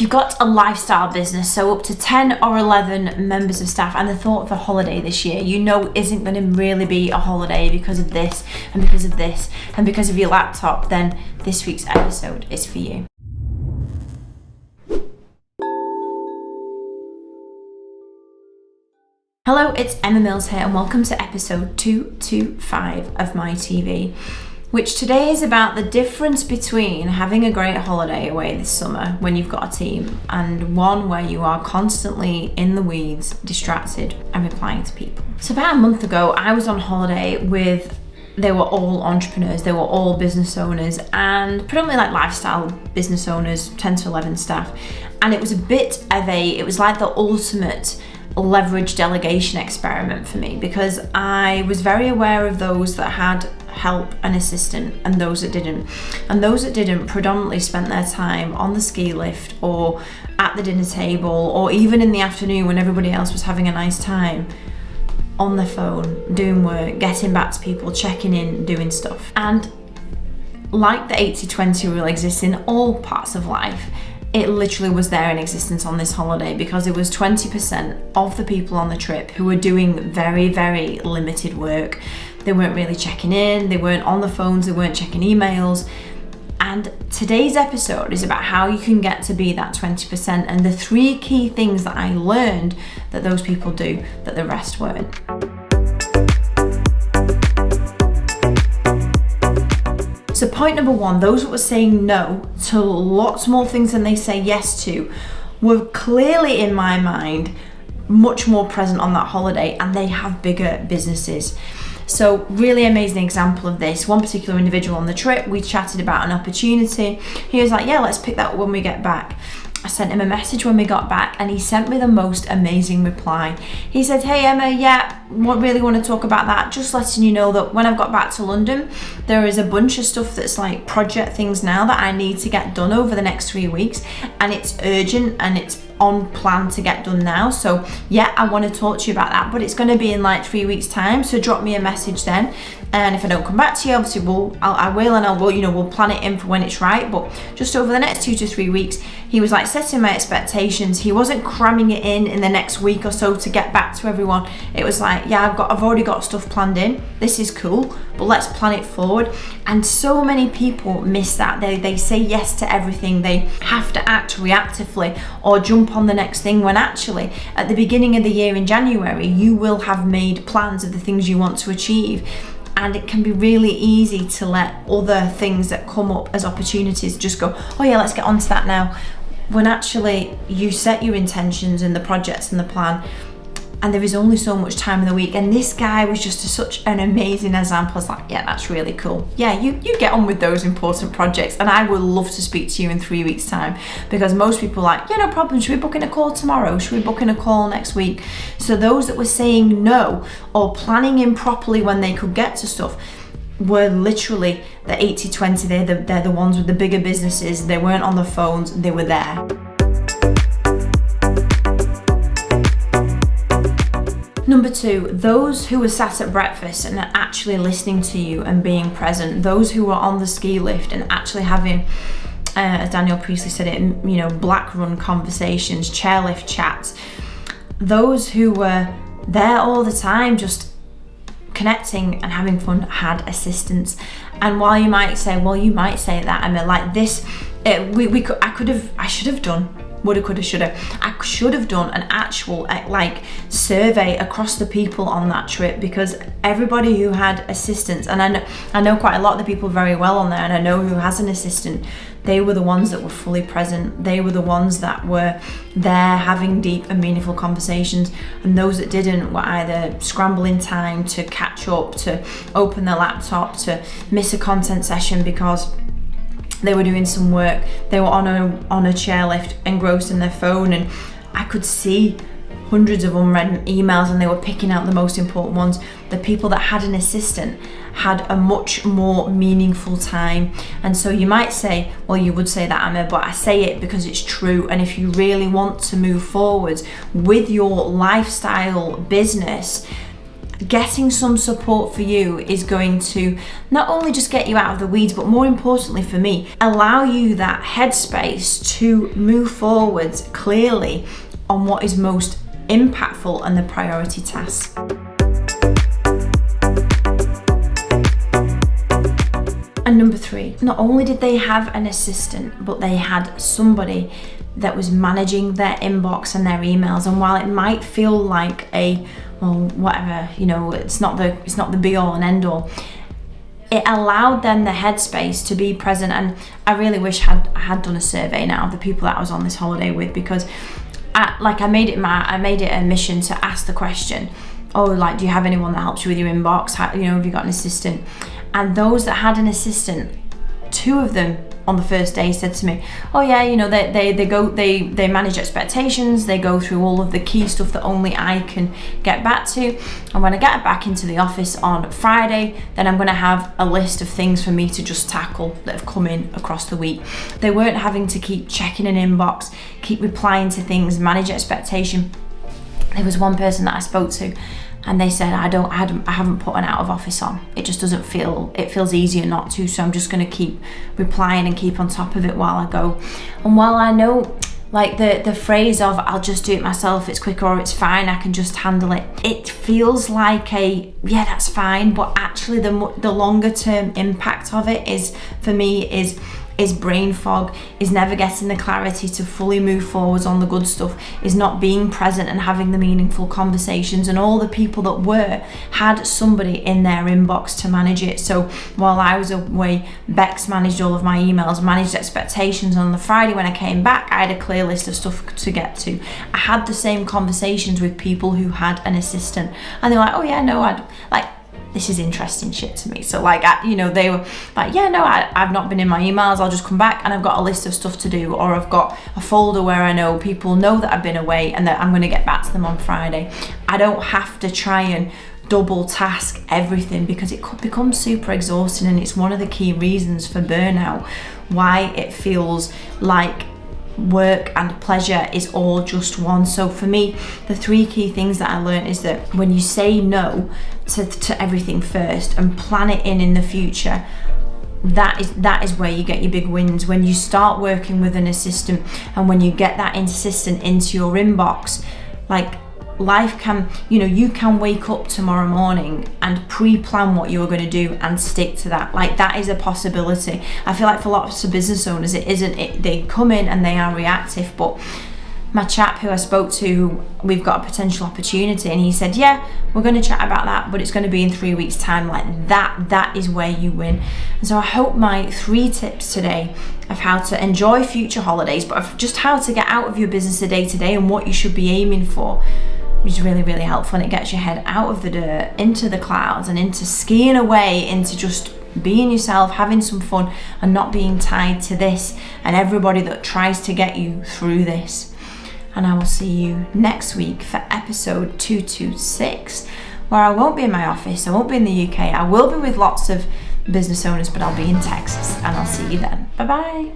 you've got a lifestyle business, so up to 10 or 11 members of staff, and the thought of a holiday this year, you know, isn't going to really be a holiday because of this and because of this and because of your laptop, then this week's episode is for you. Hello, it's Emma Mills here and welcome to episode 225 of MiTV, which today is about the difference between having a great holiday away this summer when you've got a team and one where you are constantly in the weeds, distracted and replying to people. So about a month ago, I was on holiday they were all entrepreneurs, they were all business owners and predominantly like lifestyle business owners, 10 to 11 staff. And it was it was like the ultimate leverage delegation experiment for me, because I was very aware of those that had help and assistant and those that didn't. And those that didn't predominantly spent their time on the ski lift or at the dinner table or even in the afternoon when everybody else was having a nice time on their phone, doing work, getting back to people, checking in, doing stuff. And like the 80-20 rule exists in all parts of life, it literally was there in existence on this holiday because it was 20% of the people on the trip who were doing very, very limited work. They weren't really checking in, they weren't on the phones, they weren't checking emails. And today's episode is about how you can get to be that 20% and the 3 key things that I learned that those people do that the rest weren't. So point number 1, those that were saying no to lots more things than they say yes to were clearly, in my mind, much more present on that holiday, and they have bigger businesses. So really amazing example of this. One particular individual on the trip, we chatted about an opportunity. He was like, yeah, let's pick that up when we get back. I sent him a message when we got back and he sent me the most amazing reply. He said, hey Emma, really want to talk about that. Just letting you know that when I've got back to London, there is a bunch of stuff that's like project things now that I need to get done over the next 3 weeks, and it's urgent and it's on plan to get done now. So yeah, I want to talk to you about that, but it's going to be in like 3 weeks time. So drop me a message then. And if I don't come back to you, obviously we'll plan it in for when it's right. But just over the next 2 to 3 weeks, he was like setting my expectations. He wasn't cramming it in the next week or so to get back to everyone. It was like, yeah, I've already got stuff planned in. This is cool, but let's plan it forward. And so many people miss that. They say yes to everything. They have to act reactively or jump on the next thing, when actually at the beginning of the year in January, you will have made plans of the things you want to achieve. And it can be really easy to let other things that come up as opportunities just go, oh yeah, let's get on to that now. When actually you set your intentions and the projects and the plan, and there is only so much time in the week. And this guy was just such an amazing example. I was like, yeah, that's really cool. Yeah, you get on with those important projects. And I would love to speak to you in 3 weeks time, because most people are like, yeah, no problem. Should we book in a call tomorrow? Should we book in a call next week? So those that were saying no or planning improperly when they could get to stuff were literally the 80-20. They're the ones with the bigger businesses. They weren't on the phones. They were there. Number 2, those who were sat at breakfast and are actually listening to you and being present. Those who were on the ski lift and actually having, as Daniel Priestley said it, black run conversations, chairlift chats. Those who were there all the time, just connecting and having fun, had assistance. And while you might say that, I mean, like this, I should have done. Woulda, coulda, shoulda. I should have done an actual survey across the people on that trip, because everybody who had assistants, and I know quite a lot of the people very well on there, and I know who has an assistant, they were the ones that were fully present. They were the ones that were there having deep and meaningful conversations, and those that didn't were either scrambling time to catch up, to open their laptop, to miss a content session because they were doing some work. They were on a chairlift, engrossed in their phone, and I could see hundreds of unread emails, and they were picking out the most important ones. The people that had an assistant had a much more meaningful time. And so you might say, well, you would say that, Emma, but I say it because it's true. And if you really want to move forward with your lifestyle business, getting some support for you is going to not only just get you out of the weeds, but more importantly for me, allow you that headspace to move forwards clearly on what is most impactful and the priority tasks. And number 3, not only did they have an assistant, but they had somebody that was managing their inbox and their emails. And while it might feel like whatever, it's not the be all and end all, it allowed them the headspace to be present. And I really wish I had done a survey now of the people that I was on this holiday with, because I made it a mission to ask the question, do you have anyone that helps you with your inbox? Have you got an assistant? And those that had an assistant, 2 of them on the first day said to me, they manage expectations, they go through all of the key stuff that only I can get back to. And when I get back into the office on Friday, then I'm gonna have a list of things for me to just tackle that have come in across the week. They weren't having to keep checking an inbox, keep replying to things, manage expectation. There was one person that I spoke to, and they said, I haven't put an out of office on. It just doesn't it feels easier not to, so I'm just gonna keep replying and keep on top of it while I go. And while I know the phrase of I'll just do it myself, it's quicker, or it's fine, I can just handle it, it feels like that's fine, but actually the longer term impact of it is, for me, is brain fog, is never getting the clarity to fully move forwards on the good stuff, is not being present and having the meaningful conversations. And all the people that had somebody in their inbox to manage it. So while I was away, Bex managed all of my emails, managed expectations. On the Friday when I came back, I had a clear list of stuff to get to. I had the same conversations with people who had an assistant, and they were like, this is interesting shit to me. So they were like, I've not been in my emails, I'll just come back and I've got a list of stuff to do, or I've got a folder where I know people know that I've been away and that I'm going to get back to them on Friday. I don't have to try and double task everything, because it could become super exhausting, and it's one of the key reasons for burnout, why it feels like work and pleasure is all just one. So for me, the 3 key things that I learned is that when you say no to everything first and plan it in the future, that is where you get your big wins. When you start working with an assistant, and when you get that assistant into your inbox, life can, you can wake up tomorrow morning and pre-plan what you're going to do and stick to that. That is a possibility. I feel like for lots of business owners, it isn't. They come in and they are reactive. But my chap who I spoke to, we've got a potential opportunity, and he said, we're going to chat about that, but it's going to be in 3 weeks time. That is where you win. And so I hope my 3 tips today of how to enjoy future holidays, but of just how to get out of your business a day to day and what you should be aiming for, which is really, really helpful. And it gets your head out of the dirt, into the clouds, and into skiing away, into just being yourself, having some fun, and not being tied to this and everybody that tries to get you through this. And I will see you next week for episode 226, where I won't be in my office, I won't be in the UK, I will be with lots of business owners, but I'll be in Texas, and I'll see you then. Bye-bye.